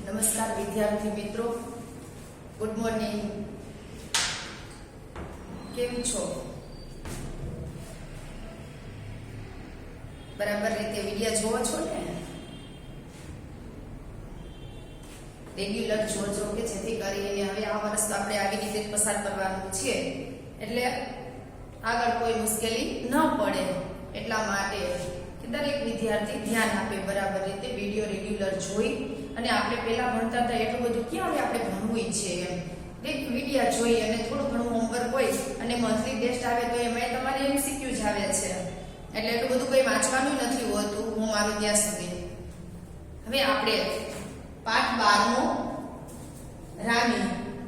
નમસ્કાર વિદ્યાર્થી મિત્રો, ગુડ મોર્નિંગ. કેમ છો? બરાબર રીતે વિડિયો જોવો છો ને? રેગ્યુલર જોજો કે જેથી કરીને હવે આ વર્ષ તો આપણે આવી રીતે પસાર કરવાનું છે, એટલે આગળ કોઈ મુશ્કેલી ન પડે. એટલા માટે દરેક વિદ્યાર્થી ધ્યાન આપે, બરાબર રીતે વિડિયો રેગ્યુલર જોઈ. અને આપણે પહેલા ભણતા હતા એટલું બધું ક્યાં હવે આપણે ભણવું છે એમ એક વિડિયો જોઈ અને થોડું ઘણું હોમવર્ક હોય અને મંથલી ટેસ્ટ આવે તો એમાં તમારે MCQ જ આવે છે, એટલે એટલું બધું કંઈ વાંચવાનું નથી હોતું હું મારું ત્યાં સુધી. હવે આપણે પાઠ 12 નો રાણી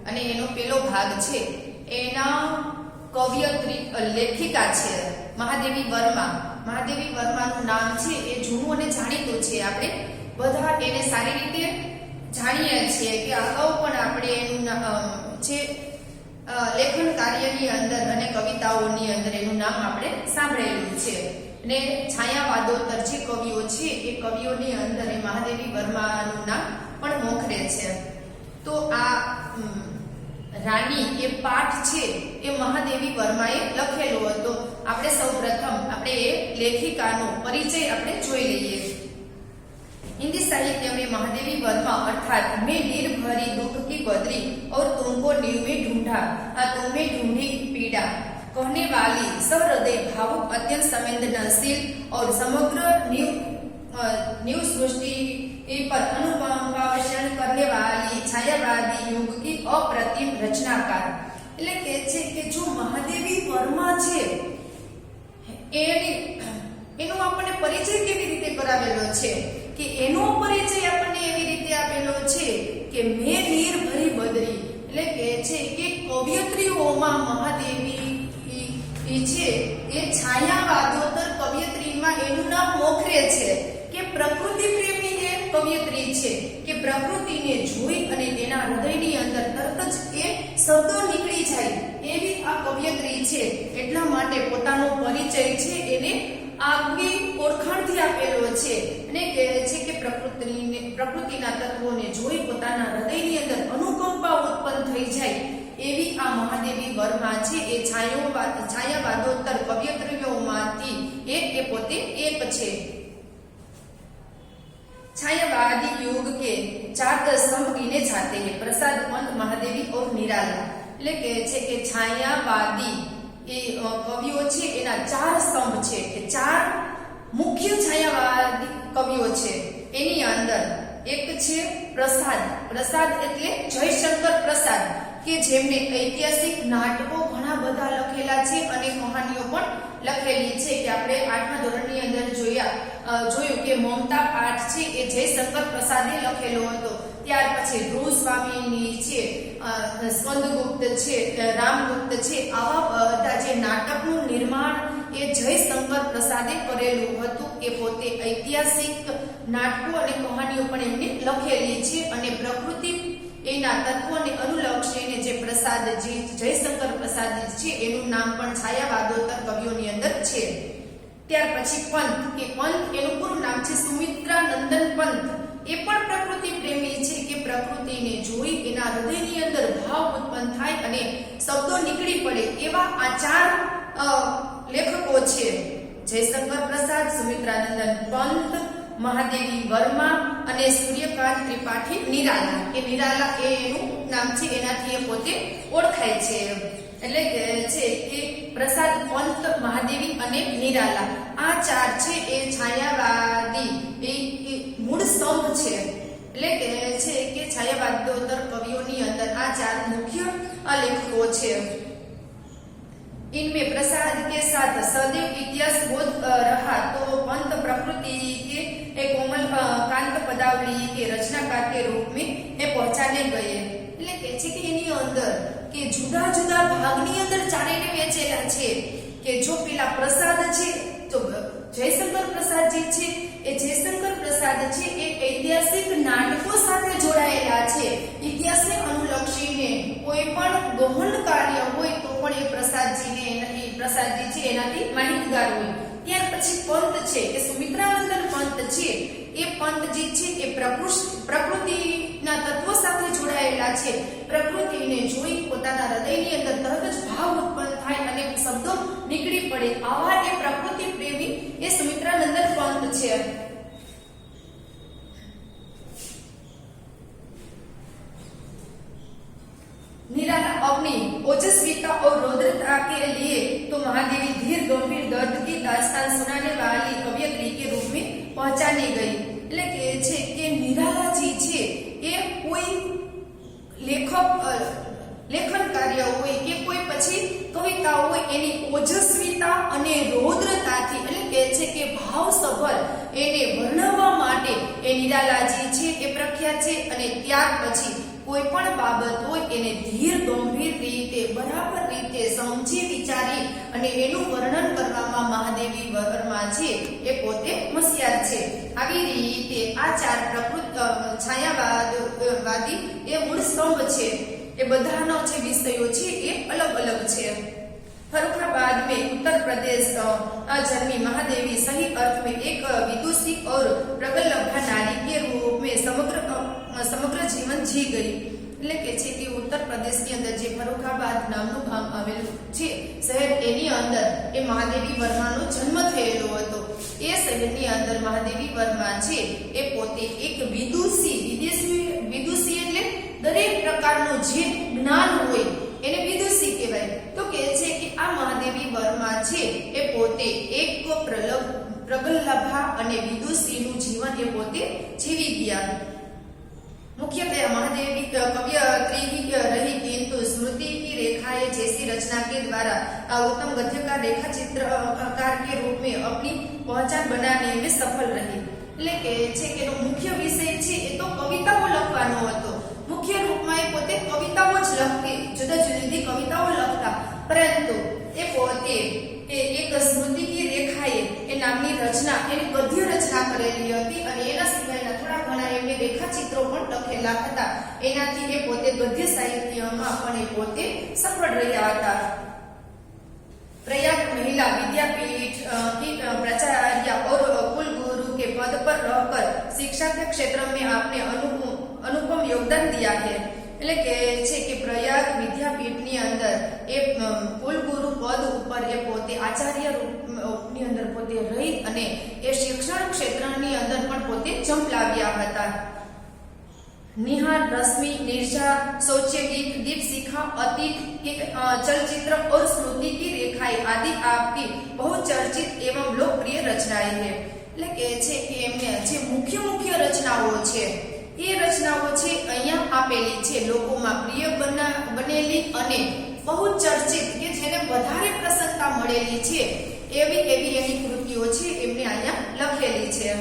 અને એનો પેલો ભાગ છે, એના કવિયત્રી લેખિકા છે મહાદેવી વર્મા. મહાદેવી વર્માનું નામ છે એ જૂનું અને જાણીતું છે, આપણે બધા એને સારી રીતે જાણીએ છીએ કે અગાઉ પણ આપણે એનું જે લેખન કાર્યની અંદર અને કવિતાઓની અંદર એનું નામ આપણે સાંભળેલું છે. અને છાયાવાદોત્તર જે કવિઓ છે એ કવિઓની અંદર એ મહાદેવી વર્માનું નામ પણ મોખરે છે. તો આ રાણી એ પાઠ છે એ મહાદેવી વર્માએ લખેલો હતો. આપણે સૌપ્રથમ આપણે એ લેખિકાનો પરિચય આપણે જોઈ લઈએ. हिंदी साहित्य में महादेवी वर्मा अर्थात मैं नीर भरी दुख की बदरी और तुमको नीव में ढूंढा, तुम्हें ढूंढी पीड़ा कहने वाली सहृदय भावुक अत्यंत संवेदनशील और समग्र न्यू सृष्टि पर अनुकंपा व्यक्त करने वाली छायावादी युग की अप्रतिम रचनाकार. એટલે કે છે કે જો મહાદેવી વર્મા છે એનો આપણને પરિચય કેવી રીતે કરાવેલો છે કે એનો પરિચય આપણને એવી રીતે આપેલો છે કે મેં નીર ભરી બદરી, એટલે કે છે કે કવિયત્રીઓમાં મહાદેવી છે એ છાયાવાદોત્તર કવિયત્રીમાં એનું નામ મોખરે છે કે પ્રકૃતિ પ્રેમી એ કવિયત્રી છે કે પ્રકૃતિને જોઈ અને તેના હૃદયની અંદર તરત જ એ શબ્દો નીકળી જાય એવી આ કવિયત્રી છે. એટલા માટે પોતાનો પરિચય છે એને આગવી ઓળખાણથી આપેલો છે અને કહે છે કે પ્રકૃતિના તત્વોને જોઈ પોતાના હૃદયની અંદર અનુકંપા ઉત્પન્ન થઈ જાય એવી આ મહાદેવી વર્મા છે એ છાયાવાદોત્તર કવિયત્રીઓમાંથી એ પોતે એક છે. छायावादी युग के 4 स्तंभ गिने जाते हैं, प्रसाद, पंत, महादेवी और निराला. એટલે કે છે કે છાયાવાદી એ કવિઓ છે એના 4 સ્તંભ છે કે 4 મુખ્ય છાયાવાદી કવિઓ છે. એની અંદર એક છે પ્રસાદ. પ્રસાદ એટલે જયશંકર પ્રસાદ કે જેમને ઐતિહાસિક નાટકો ઘણા બધા લખેલા છે અને કહાનીઓ પણ લખેલી છે કે આપણે 8મા ધોરણની અંદર જોયું કે મમતા પાઠ છે એ જયશંકર પ્રસાદે લખેલો હતો. ત્યાર પછી ધ્રુવ સ્વામીની છે, સ્કંદગુપ્ત છે, રામગુપ્ત છે, આવા બધા જે નાટકનું નિર્માણ એ જયશંકર પ્રસાદે કરેલું હતું. એ પોતે ઐતિહાસિક નાટકો અને કહાનીઓ પણ એમને લખેલી છે અને પ્રકૃતિ એના તત્વોને અનુલક્ષીને જે પ્રસાદજી જયશંકર પ્રસાદ છે એનું નામ પણ છાયાવાદોત્તર કવિઓની અંદર છે. ત્યાર પછી પંત કે પંત એનું પૂરું નામ છે સુમિત્રા નંદન પંત. એ પણ પ્રકૃતિ પ્રેમી છે કે પ્રકૃતિને જોઈ એના હૃદયની અંદર ભાવ ઉત્પન્ન થાય અને શબ્દો નીકળી પડે એવા આ 4 લેખકો છે: જયશંકર પ્રસાદ, સુમિત્રા નંદન પંત, મહાદેવી વર્મા અને સૂર્યકાંત ત્રિપાઠી નિરાલા. કે નિરાલા એ એનું નામ છે, એનાથી એ પોતે ઓળખાય છે. એટલે કે છે કે પ્રસાદ, પંત, મહાદેવી અને નિરાલા આ 4 છે એ છાયાવાદી એ મૂળ સ્તંભ છે. એટલે કે છે કે છાયાવાદોત્તર કવિઓની અંદર આ 4 મુખ્ય લેખકો છે. इनमें प्रसाद के साथ सदैव इतिहास बोध रहा तो पंत प्रकृति के एक कोमल कांत पदावली के रचनाकार के रूप में ये पहुंचाने गए. એટલે કે છે કે એની અંદર કે જુદા જુદા ભાગની અંદર ચારેને વેચેલા છે કે જો પેલા પ્રસાદ છે તો જયશંકર પ્રસાદજી છે એ જયશંકર પ્રસાદ છે એ ઐતિહાસિક નાટકો સાથે જોડાયેલા છે. ઇતિહાસને અનુલક્ષીને કોઈ પણ ગહન કાર્ય હોય તો પણ એ પ્રસાદજી છે એનાથી માહિતગાર હોય. ત્યાર પછી પંત છે કે સુમિત્રાનંદન પંત છે એ પંત જે છે એ પ્રકૃતિના તત્વો સાથે જોડાયેલા છે. પ્રકૃતિને જોઈ પોતાના હૃદયની અંદર તરત જ ભાવ ઉત્પન્ન થાય અને શબ્દો નીકળી પડે. આવા એ પ્રકૃતિ પ્રેમી એ સુમિત્રાનંદન પંત છે. निराला अपनी ओजस्विता और रौद्रता के लिए तो महादेवी धीर गंभीर दर्द की दास्तान सुनाने वाली कवयित्री के रूप में पहचानी गई. એટલે કે છે કે નિરાલાજી છે એ કોઈ લેખન કાર્ય હોય કે કોઈ પછી કવિતા હોય એની ઓજસ્વિતા અને રૌદ્રતાથી એટલે કે છે કે ભાવસભર એને વર્ણવવા માટે એ નિરાલાજી છે એ પ્રખ્યાત છે. અને ત્યાર પછી કોઈ પણ બાબત હોય એને ધીર ગંભીર રીતે બરાબર રીતે સમજી વિચારી અને એનું વર્ણન કરવામાં મહાદેવી વર્મા છે એ પોતે હોશિયાર છે. આવી રીતે આ ચાર છાયાવાદી એ મૂળ સ્તંભ છે. એ બધાનો જે વિષયો છે એ અલગ અલગ છે. फर्रुखाबाद में उत्तर प्रदेश जन्मी महादेवी सही अर्थ में एक विदुषी और प्रगल्भा नारी के रूप में समग्र जीवन जी गई. એટલે કે છે કે ઉત્તર પ્રદેશની અંદર જે ફર્રુખાબાદ નામનું ગામ આવેલું છે શહેર એની અંદર એ મહાદેવી વર્માનો જન્મ થયેલો હતો. એ શહેરની અંદર મહાદેવી વર્મા છે એ પોતે એક વિદુષી એટલે દરેક પ્રકારનું જે જ્ઞાન હોય એને વિદુષી કહેવાય. તો કહે છે કે આ મહાદેવી વર્મા છે એ પોતે એક પ્રગલ્ભા અને વિદુષીનું જીવન એ પોતે જીવી ગયા. मुख्यतः महादेवी कवयित्री ही रही, किंतु स्मृति की रेखाएं जैसी रचना के द्वारा उत्तम गद्यकार रेखा चित्रकार के रूप में अपनी पहचान बनाने में सफल रही. એટલે કે છે કે મુખ્ય વિષય છે એ તો કવિતાઓ લખવાનો હતો. મુખ્ય રૂપમાં એ પોતે કવિતાઓ જ લખતી, જુદા જુદી કવિતાઓ લખતા, પરંતુ એ પોતે એક સ્મૃતિ की રેખાએ એ નામની રચના એની ગદ્ય રચના કરેલી હતી અને એના સિવાયના થોડા ઘણા એમને રેખાચિત્રો પણ લખેલા હતા. એનાથી એ પોતે ગદ્ય સાહિત્યમાં પણ એ પોતે સફળ રહ્યા હતા. प्रयाग महिला विद्यापीठ की प्राचार्य और कुलगुरु के पद पर रहकर शिक्षा के क्षेत्र में आपने अनुपम योगदान दिया है. એટલે કે છે કે પ્રયાગ વિદ્યાપીઠની અંદર એ કુલગુરુ પદ ઉપર એ પોતે આચાર્ય રૂપની અંદર પોતે રહી અને એ શિક્ષણ ક્ષેત્રની અંદર પણ પોતે ચંપલાવ્યા હતા. निहार, रश्मि, निर्जा, शौच्य गीत, दीप शिखा, अतीत के चलचित्र और स्मृति की रेखाएं आदि आपकी बहुचर्चित एवं लोकप्रिय रचनाएं है. એટલે કે છે કે એમને જે મુખ્ય રચનાઓ છે એ રચનાઓ છે અહીંયા આપેલી છે. લોકોમાં પ્રિય બનેલી અને બહુચર્ચિત કે જેને વધારે પ્રસન્નતા મળેલી છે એવી એની કૃતિઓ છે એમને અહીંયા લખેલી છે.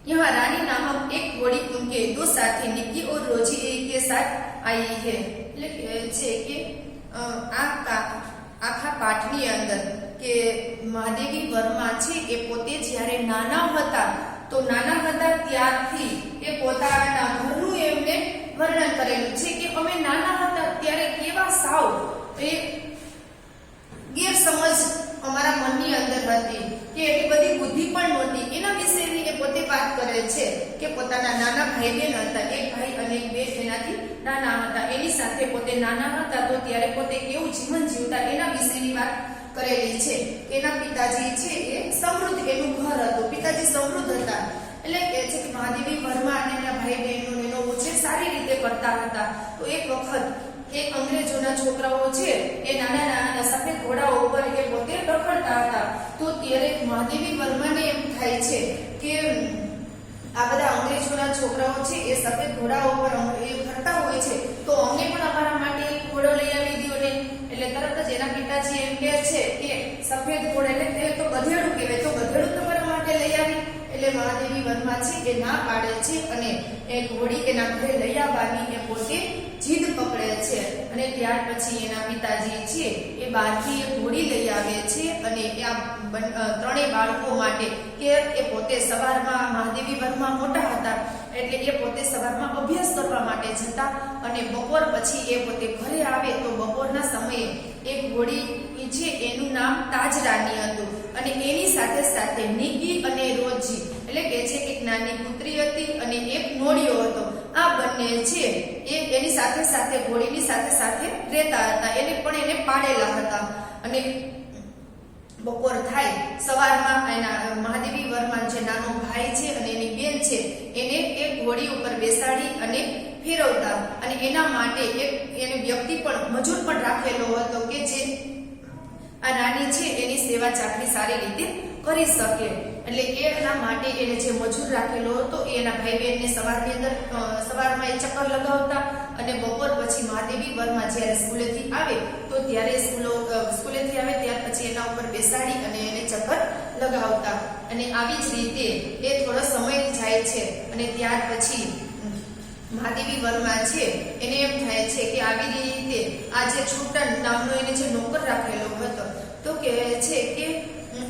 यहाँ रानी नामक एक घोड़ी उनके दो साथी निक्की और रोजी के साथ आई है. એટલે છે કે આખા પાઠની અંદર કે મહાદેવી વર્મા છે એ પોતે જ્યારે નાના હતા તો નાના હતા ત્યારથી એ પોતાના ઘરનું એમને વર્ણન કરેલું છે કે અમે નાના હતા ત્યારે કેવા સાવ એ ગેરસમજ અમારા મનની અંદર હતી કે એટલી બધી બુદ્ધિ પણ નહોતી. એના વિશેની એ પોતે વાત કરે છે કે પોતાના નાના ભાઈ બહેન હતા, એક ભાઈ અને એક બેન એનાથી નાના હતા. એની સાથે પોતે નાના હતા તો ત્યારે પોતે કેવું જીવન જીવતા એના વિશેની વાત કરેલી છે. એના પિતાજી છે એ સમૃદ્ધ એનું ઘર હતું, પિતાજી સમૃદ્ધ હતા. એટલે કે છે કે મહાદેવી વર્મા અને એના ભાઈ બહેનનો એનો ઉછેર સારી રીતે કરતા હતા. તો એક વખત એ અંગ્રેજોના છોકરાઓ છે એ નાના સફેદ ઘોડાઓ ઉપર એ પોતે રખડતા હતા. તો ત્યારે મહાદેવી વર્માને એમ થાય છે કે આ બધા અંગ્રેજોના છોકરાઓ છે એ સફેદ ઘોડાઓ ઉપર એ ફરતા હોય છે તો અમને પણ અમારા માટે એક ઘોડો લઈ આવી દો ને. એટલે તરત જ એના પિતાજી એમ કહે છે કે સફેદ ઘોડો એટલે તો ગધેડું કહેવાય, તો ગધેડું તમારા માટે લઈ આવી. એટલે મહાદેવી વર્મા છે એ ના પાડે છે અને એ ઘોડી એના ઘરે લઈ આવવાની એ પોતે જીદ પકડે છે. અને ત્યાર પછી એના પિતાજી છે એ બહારથી એ ઘોડી લઈ આવે છે અને આ ત્રણેય બાળકો માટે કે એ પોતે સવારમાં મહાદેવી વર્મા મોટા હતા એટલે એ પોતે સવારમાં અભ્યાસ કરવા માટે જતા અને બપોર પછી એ પોતે ઘરે આવે તો બપોરના સમયે એ ઘોડી છે એનું નામ તાજ રાની હતું અને એની સાથે સાથે નિકી અને રોજી એટલે કે છે એક નાની પુત્રી હતી અને એક નોળિયો હતો. આ બંને છે એ એની સાથે સાથે ઘોડીની સાથે સાથે રહેતા હતા. એને પાડેલા હતા. અને બપોર થાય સવારમાં એના મહાદેવી વર્મા જે નાનો ભાઈ છે અને એની બેન છે એને એક ઘોડી ઉપર બેસાડી અને ફેરવતા અને એના માટે એને વ્યક્તિ પણ મજૂર પણ રાખેલો હતો કે જે આ રાની છે એની સેવા ચાકરી સારી રીતે કરી શકે. એટલે એના માટે એને જે મજૂર રાખેલો હતો એના ભાઈ બહેનને સવારમાં એ ચક્કર લગાવતા અને બપોર પછી મહાદેવી વર્મા જ્યારે સ્કૂલેથી આવે તો ત્યારે સ્કૂલેથી આવે ત્યાર પછી એના ઉપર બેસાડી અને એને ચક્કર લગાવતા. અને આવી જ રીતે એ થોડો સમય જાય છે અને ત્યાર પછી મહાદેવી વર્મા છે એને એમ થાય છે કે આવી રીતે આ જે છૂટન નામનો એને જે નોકર રાખેલો હતો તો કહે છે કે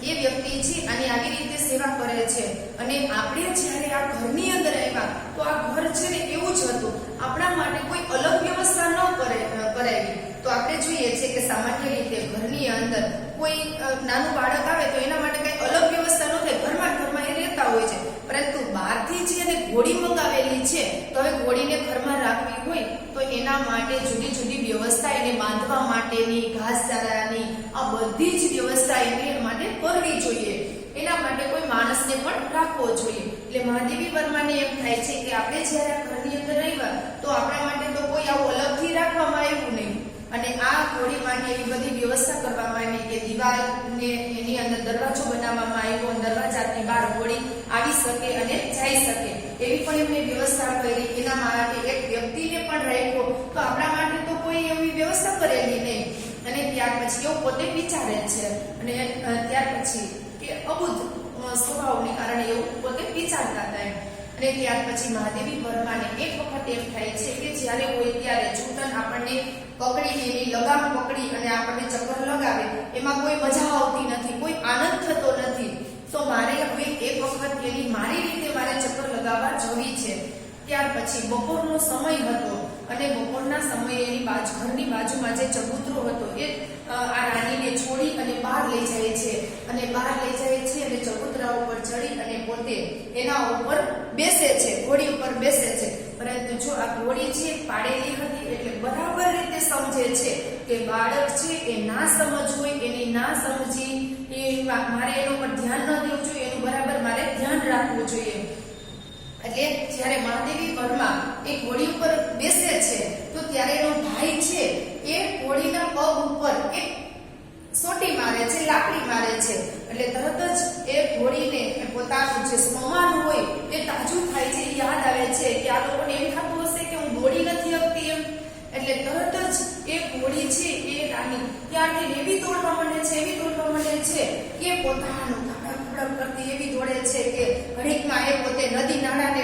એ વ્યક્તિ છે અને આવી રીતે સેવા કરે છે અને આપણે જ્યારે આ ઘરની અંદર આવ્યા તો આ ઘર છે ને એવું જ હતું. આપણા માટે કોઈ અલગ વ્યવસ્થા ન કરાવી. તો આપણે જોઈએ છે કે સામાન્ય રીતે ઘરની અંદર કોઈ નાનું બાળક આવે તો એના માટે કઈ અલગ વ્યવસ્થા ન થાય. ઘરમાં એ રહેતા હોય છે. પરંતુ બહારથી જે એને ઘોડી મંગાવેલી છે તો હવે ઘોડીને ઘરમાં રાખવી હોય તો એના માટે જુદી જુદી વ્યવસ્થા એને બાંધવા માટેની ઘાસચારાની આ બધી જ વ્યવસ્થા એને માટે કરવી જોઈએ. એના માટે કોઈ માણસને પણ રાખવો જોઈએ. એટલે મહાદેવી વર્માને એમ થાય છે કે આપણે જ્યારે આ ઘરની અંદર આવ્યા તો આપણા માટે તો કોઈ આવું અલગથી રાખવામાં આવ્યું નહીં. અને આ ઘોડી માટે એવી બધી વ્યવસ્થા કરવામાં આવી કે દિવાલને એની અંદર દરવાજો બનાવવામાં આવ્યો. દરવાજાની બહાર ઘોડી આવી શકે અને જઈ શકે એવી પણ એમને વ્યવસ્થા કરી. એના માટે એક વ્યક્તિને પણ રાખ્યો. તો આપણા માટે તો કોઈ એવી વ્યવસ્થા કરેલી નહીં. અને ત્યાર પછી એવું પોતે વિચારે છે અને ત્યાર પછી કે અબુધ સ્વભાવને કારણે એવું પોતે વિચારતા હતા. અને ત્યાર પછી મહાદેવી વર્માને એક વખત એમ થાય છે કે જ્યારે હોય ત્યારે છૂટન આપણને પકડી એની લગામ પકડી અને આપણને ચક્કર લગાવે એમાં કોઈ મજા આવતી નથી, કોઈ આનંદ થતો નથી. તો મારે હવે એક વખત એની મારી રીતે મારે ચક્કર લગાવવા જવી છે. ત્યાર પછી બપોરનો સમય હતો અને બપોરના સમયે એની ઘરની બાજુમાં જે ચબૂતરો હતો એ આ રાનીને છોડી અને બહાર લઈ જાય છે. અને બહાર લઈ જાય છે અને ચબૂતરા ઉપર ચડી અને પોતે એના ઉપર બેસે છે, ઘોડી ઉપર બેસે છે. પરંતુ જો આ ઘોડી છે પાડેલી હતી એટલે બરાબર રીતે સમજે છે કે બાળક છે એ ના સમજ હોય એની ના સમજી મારે એના ઉપર ધ્યાન ન દેવું જોઈએ, એનું બરાબર મારે ધ્યાન રાખવું જોઈએ. એટલે જ્યારે મહાદેવી વર્મા એ ઘોડી ઉપર બેસે છે તો ત્યારે એનો ભાઈ છે એ ઘોડીના પગ ઉપર એક સોટી મારે છે, લાકડી મારે છે. એટલે તરત જ એ ઘોડીને પોતાનું જે સ્મમાન હોય એ તાજું થાય છે, યાદ આવે છે કે આ લોકોને એમ થતું હશે કે હું દોડી નથી શકતી એમ. એટલે તરત જ એ ઘોડી છે એ રાની ત્યારથી એવી દોડવા માંડે છે કે પોતાનું ધડક કરતી એવી દોડે છે કે ઘડીકમાં એ પોતે નદી નાળાને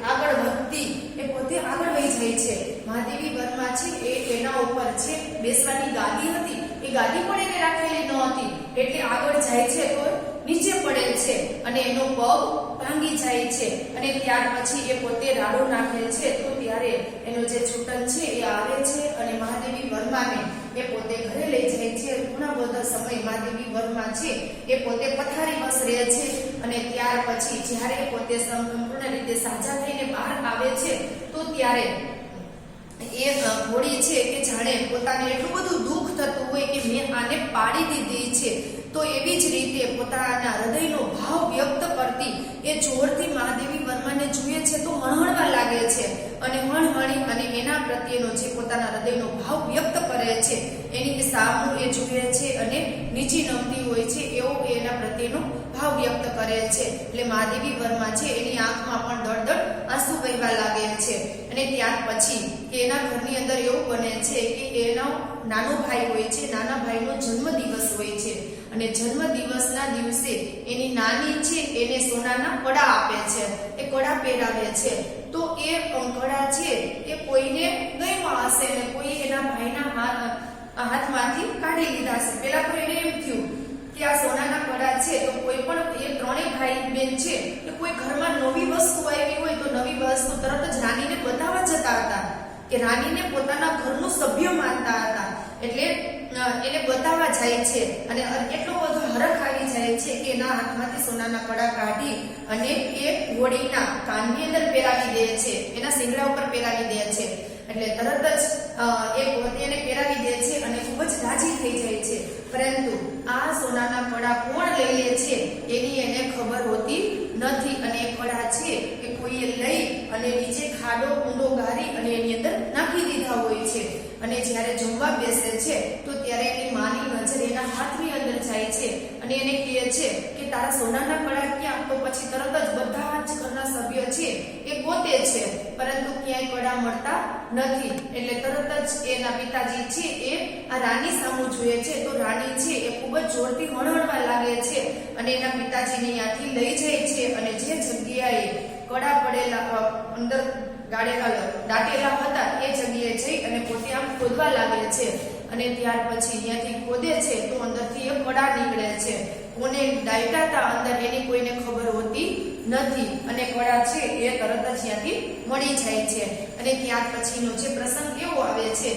આગળ વધતી એ પોતે આગળ વહી જાય છે. મહાદેવી વર્મા છે એ એના ઉપર છે બેસવાની ગાદી હતી એ ગાદી પણ એને રાખેલી ન હતી એટલે આગળ જાય છે તો નીચે પડે છે અને એનો પગ ભાંગી જાય છે. અને ત્યાર પછી એ પોતે રાડો નાખે છે તો ત્યારે એનો જે છૂટન છે એ આવે છે અને મહાદેવી વર્માને એ પોતે ઘરે લઈ જાય છે. ઘણા બધા સમય મહાદેવી વર્મા છે એ પોતે પથારી બસ રહે છે. અને ત્યાર પછી જ્યારે પોતે સંપૂર્ણ રીતે સાજા થઈને બહાર આવે છે તો ત્યારે એ ઘોડી છે કે જાણે પોતાને એટલું બધું દુઃખ થતું હોય કે મેં આને પાડી દીધી છે તો એવી જ રીતે પોતાના હૃદયનો ભાવ વ્યક્ત કરતી એ જોરથી મહાદેવી વર્માને જુએ છે તો હણહણવા લાગે છે અને હણહણી અને એના પ્રત્યેનો જે પોતાના હૃદયનો ભાવ વ્યક્ત કરે છે એની સામું એ જુએ છે અને નીચી નમતી હોય છે એવો એના પ્રત્યેનો ભાવ વ્યક્ત કરે છે. એટલે મહાદેવી વર્મા છે એની આંખમાં પણ દળદળ આંસુ વહેવા લાગે છે. અને ત્યાર પછી કે એના ઘરની અંદર એવું બને છે કે એનો નાનો ભાઈ હોય છે, નાના ભાઈનો જન્મદિવસ હોય છે અને જન્મદિવસના દિવસે એની નાની છે એને સોનાના કડા આપે છે, એ કડા પહેરાવે છે. તો એ કડા છે એ કોઈને ગમ્યા હશે ને કોઈ એના ભાઈના હાથમાંથી કાઢી લીધા છે. પેલા તો એને એમ થયું કે આ સોનાના કડા છે તો કોઈ પણ એ ત્રણેય ભાઈ બેન છે કે કોઈ ઘરમાં નવી વસ્તુ આવી હોય તો નવી વસ્તુ તરત જ રાનીને બતાવવા જતા હતા કે રાનીને પોતાના ઘરનું સભ્ય માનતા હતા. એટલે એને બતાવવા જાય છે અને એટલો બધો હરખ આવી જાય છે કે એના હાથમાંથી સોનાના કડા કાઢી અને એ ઘોડીના કાનની અંદર પહેરાવી દે છે, એના શિંગડા ઉપર પહેરાવી દે છે. એટલે તરત જ એ પોતે એને પહેરાવી દે છે અને ખૂબ જ રાજી થઈ જાય છે. પરંતુ આ સોનાના કડા કોણ લઈ લે છે એની એને ખબર હોતી નથી અને એ કડા છે કે કોઈએ લઈ અને નીચે ખાડો ઊંડો ગારી અને એની અંદર નાખી દીધા હોય છે. અને જ્યારે જમવા બેસે છે તો ત્યારે એની માની નજર એના હાથની અંદર જાય છે અને એને કહે છે કે તારા સોનાના કડા ક્યાં? તો પછી તરત જ બધા જ ઘરના સભ્ય છે એ ગોતે છે, પરંતુ ક્યાંય કડા મળતા નથી. એટલે તરત જ એના પિતાજી છે એ આ રાની સામું જોઈએ છે તો રાની છે એ ખૂબ જ જોરથી હણહણવા લાગે છે અને એના પિતાજીને ત્યાંથી લઈ જાય છે અને જે જગ્યાએ કડા પડેલા અંદર દાટેલા હતા એ જગ્યાએ જઈ અને પોતે આમ ખોદવા લાગે છે. અને ત્યાર પછી ત્યાંથી ખોદે છે તો અંદરથી એ કડા નીકળે છે. કોને દાટ્યા હતા અંદર એની કોઈને ખબર હોતી નથી અને કડા છે એ તરત જ ત્યાંથી મળી જાય છે. અને ત્યાર પછીનો જે પ્રસંગ એવો આવે છે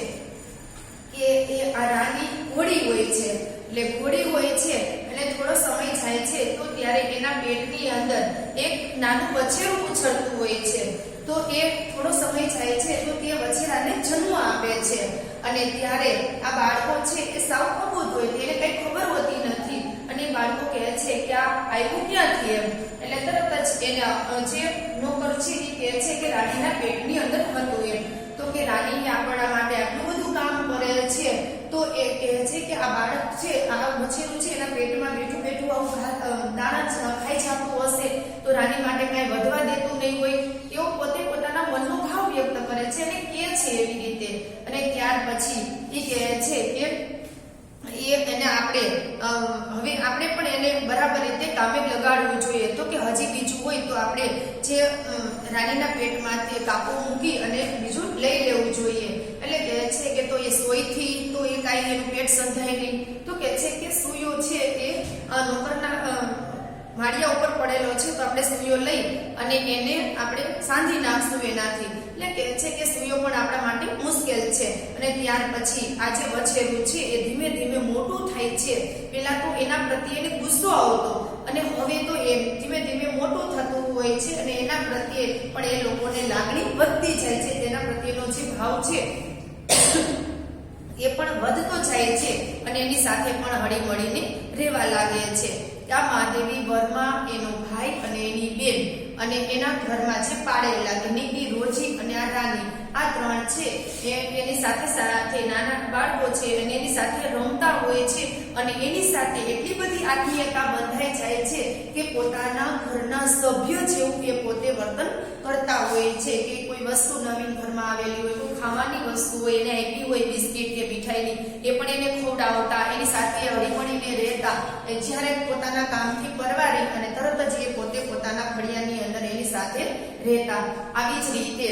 કે એ આ રાની ઘોડી હોય છે. એટલે ઘોડી હોય છે અને થોડો સમય જાય છે તો ત્યારે એના પેટની અંદર એક નાનું બચ્ચું ઉછળતું હોય છે. તો એ થોડો સમય જાય છે તો તે બચ્ચાને જન્મ આપે છે અને ત્યારે આ બાળકો છે એ સાવ અબોધ હોય, તેને કઈ ખબર હોતી નથી અને બાળકો કહે છે કે આ આવ્યું ક્યાંથી એમ. એટલે તરત જ એના જે નોકર છે એ કહે છે કે રાણીના પેટની અંદર હતું એમ. તો કે રાણી આપણા માટે આટલું બધું કામ કરે છે તો એ કહે છે કે આ બાળક છે, આ બચ્ચું છે એના પેટમાં બેઠું બેઠું આવું દાણા ખાઈ જતું હશે તો રાની માટે કઈ વધવા દેતું નહીં હોય, એવો પોતે પોતાના મનનો ભાવ વ્યક્ત કરે છે અને કહે છે એવી રીતે. અને ત્યાર પછી એ કહે છે કે એને હવે આપણે પણ એને બરાબર રીતે કામે લગાડવું જોઈએ. તો કે હજી બીજું હોય તો આપણે જે રાણીના પેટમાંથી કાપો મૂકી અને બીજું લઈ લેવું જોઈએ. એટલે કહે છે કે તો એ સોયથી તો એ કાંઈ એનું પેટ સંધાય નહીં. તો કહે છે કે સુયો છે એ નોકરના માળિયા ઉપર પડેલો છે તો આપણે સુયો લઈ અને એને આપણે સાંધી નાખશું એનાથી. એટલે કહે છે કે સુયો પણ આપણા માટે મુશ્કેલ છે. અને ત્યાર પછી આ જે વછેરું છે એ ધીમે ધીમે મોટું થાય છે. પેલા તો એના પ્રત્યે એને ગુસ્સો આવતો અને હવે તો એ ધીમે ધીમે મોટું થતું હોય છે અને એના પ્રત્યે પણ એ લોકોને લાગણી વધતી જાય છે. તેના પ્રત્યેનો જે ભાવ છે એ પણ વધતો જાય છે અને એની સાથે પણ હળી મળીને રહેવા લાગે છે. આ મહાદેવી વર્મા, એનો ભાઈ અને એની બેન અને એના ઘરમાં જે પાડેલા નિકી, રોજી અને આ રાની, આ ત્રણ છે એની સાથે સાથે નાના બાળકો છે અને એની સાથે રમતા હોય છે અને એની સાથે એટલી બધી આત્મીયતા બંધાઈ જાય છે કે પોતાના ઘરના સભ્ય જેવું એ પોતે વર્તન કરતા હોય છે. કે કોઈ વસ્તુ નવીન ઘરમાં આવેલી હોય, કોઈ ખાવાની વસ્તુ હોય એને આપી હોય બિસ્કિટ કે મીઠાઈની, એ પણ એને ખવડાવતા, એની સાથે હળીમળીને રહેતા. જ્યારે પોતાના કામથી પરવારી અને તરત જ એ પોતે પોતાના ફળિયાની અંદર એની સાથે રહેતા. આવી જ રીતે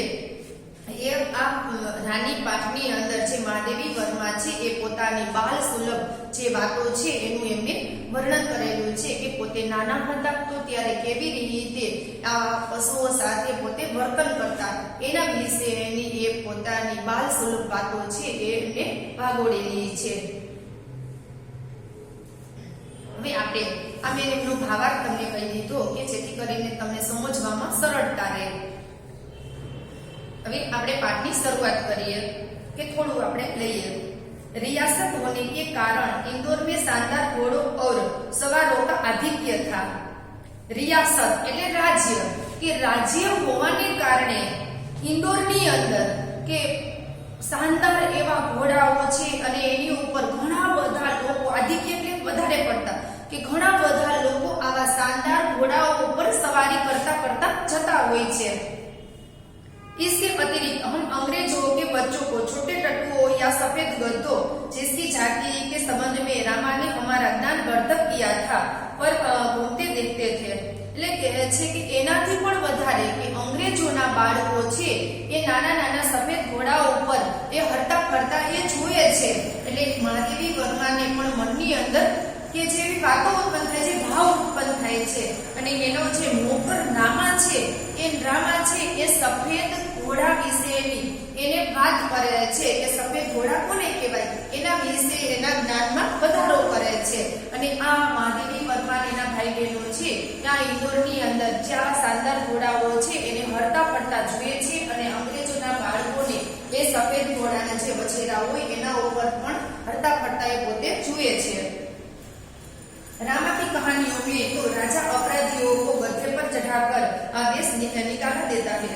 એ આ રાની પાઠની અંદર જે મહાદેવી વર્મા છે એ પોતાની બાલ સુલભ જે વાતો છે એનું એમને વર્ણન કરેલું છે કે પોતે નાના હતા તો ત્યારે કેવી રીતે આ પશુઓ સાથે પોતે વર્તન કરતા એના વિશે એની એ પોતાની બાલ સુલભ વાતો છે એ એમને ભાગોળેલી છે. હવે આપણે આ મેં એમનો ભાવાર્થ તમને કહી દીધો કે જેથી કરીને તમને સમજવામાં સરળતા રહે. હવે આપણે પાઠની શરૂઆત કરીએ કે થોડું આપણે લઈએ. रियासत होने के कारण इंदौर में शानदार घोड़ों और सवारों का आधिक्य था. रियासत એટલે રાજ્ય, કે રાજ્ય હોવાને કારણે ઇન્દોરની અંદર કે શાનદાર એવા ઘોડાઓ છે અને એની ઉપર ઘણા બધા લોકો, આધિક્ય એટલે વધારે પડતા, કે ઘણા બધા લોકો આવા શાનદાર ઘોડાઓ ઉપર સવારી કરતા કરતા જતા હોય છે. इसके अतिरिक्त हम अंग्रेजों के बच्चों को छोटे टट्टुओं या सफेद गद्धों जिसकी जाति के संबंध में रामा ने हमारा ज्ञान वर्धक किया था पर घूमते देखते थे. એટલે કહે છે કે એનાથી પણ વધારે કે અંગ્રેજોના બાળકો છે એ નાના નાના સફેદ ઘોડા ઉપર એ હરતા ફરતા એ જોવે છે. એટલે મહાદેવી વર્માને પણ મનની અંદર કે જેવી વાતો ઉત્પન્ન થાય છે, ભાવ ઉત્પન્ન થાય છે અને એનો જે નોકર રામા છે એ રામા છે એ સફેદ ઘોડા વિશેની એને વાત કરે છે કે સફેદ ઘોડા કોને કહેવાય એના વિશે એના જ્ઞાનમાં વધારો કરે છે. અને આ મહાદેવી વર્મા એના ભાઈ બહેનો છે ત્યાં ઇન્દોરની અંદર જ્યાં શાનદાર ઘોડાઓ છે એને હરતા ફરતા જુએ છે અને અંગ્રેજોના બાળકોને એ સફેદ ઘોડાના જે વછેરા હોય એના ઉપર પણ હરતા ફરતા એ પોતે જુએ છે. रामा की कहानियों में तो राजा अपराधियों को गधे पर चढ़ाकर आदेश निकाल देता है.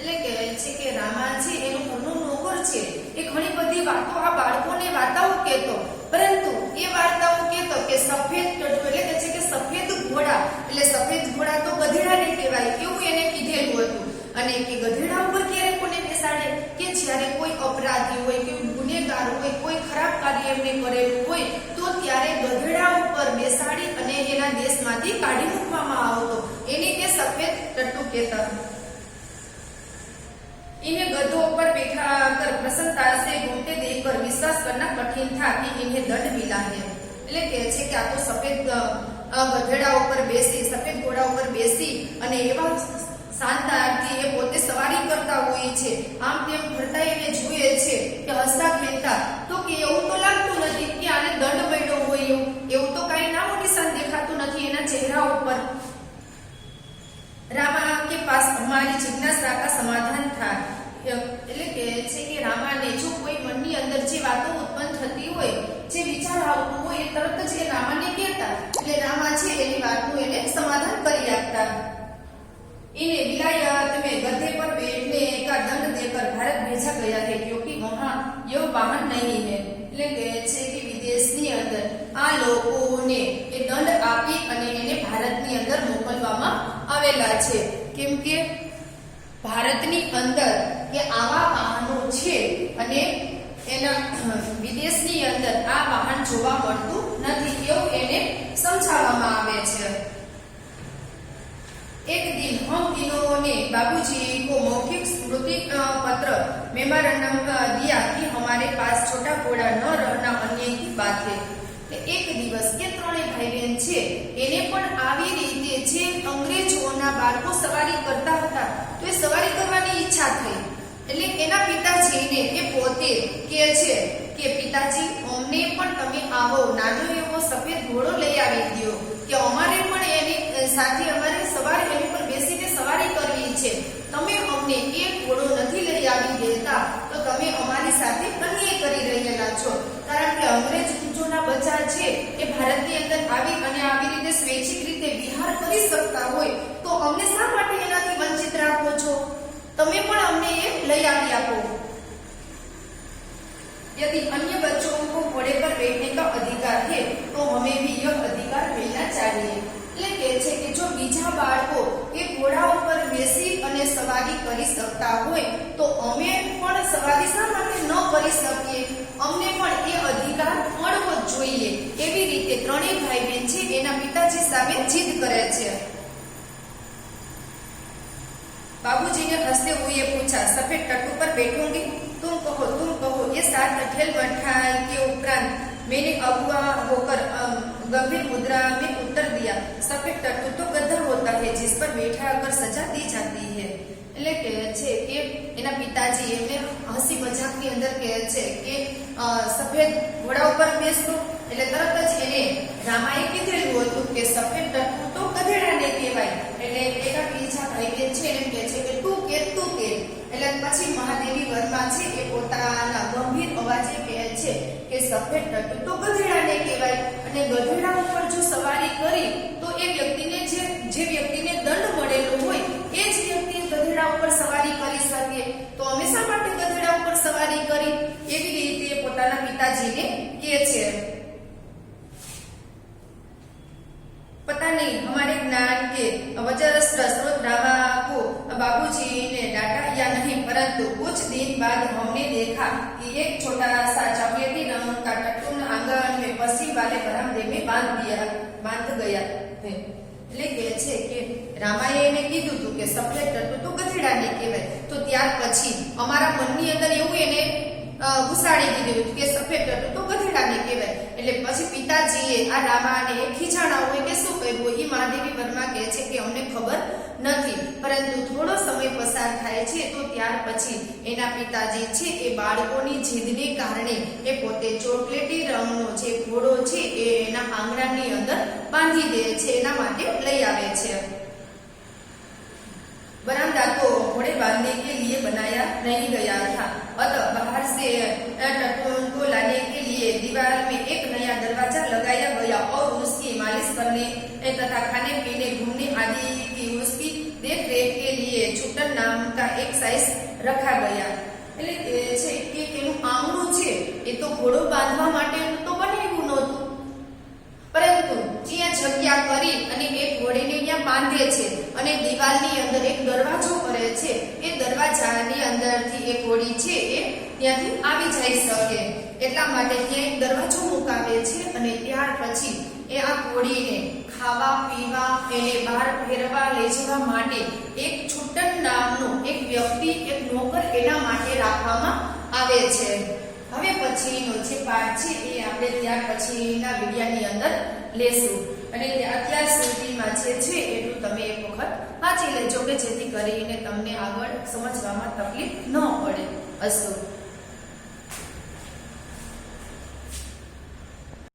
એટલે કહે છે કે રામા છે એનો ઘરનો નોકર છે. એ ઘણી બધી વાતો આ બાળકોને વાર્તાઓ કહેતો, પરંતુ એ વાર્તાઓ કહેતો કે સફેદ ટટુ એટલે કે છે કે સફેદ ઘોડા એટલે સફેદ ઘોડા તો ગધેડાને કહેવાય એવું એને કીધેલું હતું. અને કે ગધેડા ઉપર ક્યારે કોને બેસાડે કે જ્યારે કોઈ અપરાધી હોય કે ગુનેગાર હોય કોઈ ખરાબ કાર્ય એમને કરેલું હોય તો ત્યારે ગધેડા ઉપર બેસાડી અને એના દેશમાંથી કાઢી મૂકવામાં આવતો. એને કે સફેદ ટટ્ટુ કહેતા. इन्हें गधों पर बैठा कर प्रसन्नता से घूमते देखकर विश्वास करना कठिन था कि इन्हें दंड मिला है. એટલે કહે છે કે આ તો સફેદ ગધેડા ઉપર બેસી સફેદ ઘોડા ઉપર બેસી અને એવા શાનદારથી એ પોતે સવારી કરતા હોય છે. આમ તેમ ફરતા એને જુએ છે કે હસતા ખેલતા તો કે એવું તો લાગતું નથી કે આને દંડ મળ્યો હોય એવું તો કાંઈ નામો નિશાન દેખાતું નથી એના ચહેરા ઉપર. रामा के पास हमारी जिज्ञासा का समाधान था. એટલે કે છે કે રામાને જો કોઈ મનની અંદર જે વાતો ઉત્પન્ન થતી હોય જે વિચાર આવતો હોય એ તરત જ એ રામાને કહેતા. એટલે રામા છે એની વાતનું એને સમાધાન કરી આપતા. इन्हें विलायत में गधे पर बैठने का दंड देकर भारत भेजा गया है क्योंकि वहां यह वाहन नहीं है. એટલે કહે છે કે વિદેશની અંદર આ લોકોને એ દંડ આપી અને એને ભારતની અંદર મોકલવામાં આવેલા છે. કેમ કે ભારતની અંદર કે આવા વાહનો છે અને એના વિદેશની અંદર આ વાહન જોવા મળતું નથી એવું એને સમજાવવામાં આવે છે. एक दिन हम तीनों ने बाबूजी को मौखिक स्मृति पत्र मेमोरेंडम दिया कि हमारे पास छोटा घोड़ा न रहना अन्याय की बात है. एक દિવસ કે ત્રણેય ભાઈ બહેન છે એને પણ આવી રીતે જે અંગ્રેજોના બાળકો સવારી કરતા હતા તો એ સવારી કરવાની ઈચ્છા થઈ. એટલે એના પિતાજીને એ પોતે કહે છે કે પિતાજી અમને પણ તમે આવો નાનો એવો સફેદ ઘોડો લઈ આવી દો કે અમારે પણ એની સાથે અમારે સવારી એની પર બેસીને સવારી કરવી છે. તમે અમને એ ઘોડો નથી લઈ આવી દેતા તો તમે અમારી સાથે અન્યાય કરી રહેલા છો. કારણ કે અંગ્રેજોના બચ્ચા છે એ ભારતની અંદર આવી અને આવી રીતે સ્વૈચ્છિક રીતે વિહાર કરી શકતા હોય તો અમને શા માટે એનાથી વંચિત રાખો છો? તમે પણ અમને એ લઈ આવી આપો. यदि अन्य बच्चों को घोड़े पर बैठने का अधिकार है तो हमें भी यह अधिकार मिलना चाहिए. એટલે કહે છે કે જો બીજા બાળકો એ ઘોડા ઉપર બેસી અને સવારી કરી શકતા હોય તો અમે પણ સવારી શા માટે ન કરી શકીએ? અમને પણ એ અધિકાર મળવો જ જોઈએ. એવી રીતે ત્રણેય ભાઈ બહેન છે એના પિતાજી સામે જીદ કરે છે. बाबूजी ने हंसते हुए पूछा, सफेद टट्टू पर बैठूंगी? तुम कहो. ये साथ ठेल बैठाई के उपरांत मैंने अगुआ होकर गंभीर मुद्रा में उत्तर दिया, सफेद टट्टू तो गधा होता है जिस पर बैठा कर सजा दी जाती है. એટલે કહે છે કે એના પિતાજી એમને હસી મજાકની અંદર કહે છે કે સફેદ ઘોડા ઉપર બેસતો. એટલે તરત જ એને રામાએ કીધેલું હતું કે સફેદ ટટ્ટુ તો ગધેડાને કહેવાય. એટલે એના બીજા ભાઈ બહેન છે એમ કહે છે કે તું કે. એટલે પછી મહાદેવી વર્મા છે એ પોતાના ગંભીર અવાજે કહે છે કે સફેદ ટટ્ટુ તો ગધેડાને કહેવાય અને ગધેડા ઉપર જો સવારી કરી તો એ વ્યક્તિને જે વ્યક્તિને દંડ મળેલો હોય એ જ વ્યક્તિ ગધેડા ઉપર સવારી કરી શકે. તો અમે શા માટે ગધેડા ઉપર સવારી કરી? એવી રીતે પોતાના પિતાજીને કહે છે. पता नहीं हमारे ज्ञान के वजरस्थ स्रोत रामा को बाबूजी ने डांटा या नहीं, परंतु कुछ दिन बाद हमने देखा कि एक छोटा सा चॉकलेटी रंग का टट्टू आंगन में पश्चिम वाले बरामदे में बांध गया है. એટલે કહે છે કે રામાએ એને કીધું હતું કે સફેદ ટટ્ટુ તો ગધેડાને કહેવાય. તો ત્યાર પછી અમારા મનની અંદર એવું એને ઘુસાડી દીધું કે સફેદ ટટ્ટુ તો ગધેડાને કહેવાય. એટલે પછી પિતાજીએ આ રામાને ખીજાણા હોય કે શું કહ્યું એ મહાદેવી વર્મા કહે છે કે અમને ખબર નથી, પરંતુ થોડો સમય પસાર થાય છે તો ત્યાર પછી એના પિતાજી છે એ બાળકોની જીદને કારણે એ પોતે ચોકલેટી રંગનો જે ઘોડો છે એ એના આંગણાની અંદર બાંધી દે છે, એના માટે લઈ આવે છે। बरामदा तो घोड़े बांधने के लिए बनाया नहीं गया था, अतः बाहर से टट्टों को लाने के लिए दीवार में एक नया दरवाजा लगाया गया और उसकी मालिश करने तथा खाने पीने घूमने आदि की उसकी देख रेख के लिए छुट्टन नाम का एक साइज रखा गया। એટલે છે કે તેનું આંગણું છે એ તો ઘોડો બાંધવા માટે તો બનાવ્યું નહોતું, પરંતુ ત્યાં જગ્યા કરી અને એ ઘોડીને ત્યાં બાંધે છે અને દિવાલની અંદર એક દરવાજો કરે છે, એ દરવાજાની અંદરથી એ ઘોડી છે એ ત્યાંથી આવી જઈ શકે એટલા માટે ત્યાં એક દરવાજો મુકાવે છે અને ત્યાર પછી એ આ ઘોડીને ખાવા પીવા એને બહાર ફેરવા લઈ જવા માટે એક છૂટન નામનો એક વ્યક્તિ એક નોકર એના માટે રાખવામાં આવે છે। હવે પછીનો જે પાઠ છે એ આપણે ત્યાર પછીના વિડિયાની અંદર લેશું અને અત્યાર સુધીમાં જે છે એટલું તમે એક વખત વાંચી લેજો કે જેથી કરીને તમને આગળ સમજવામાં તકલીફ ન પડે। અસ્તુ।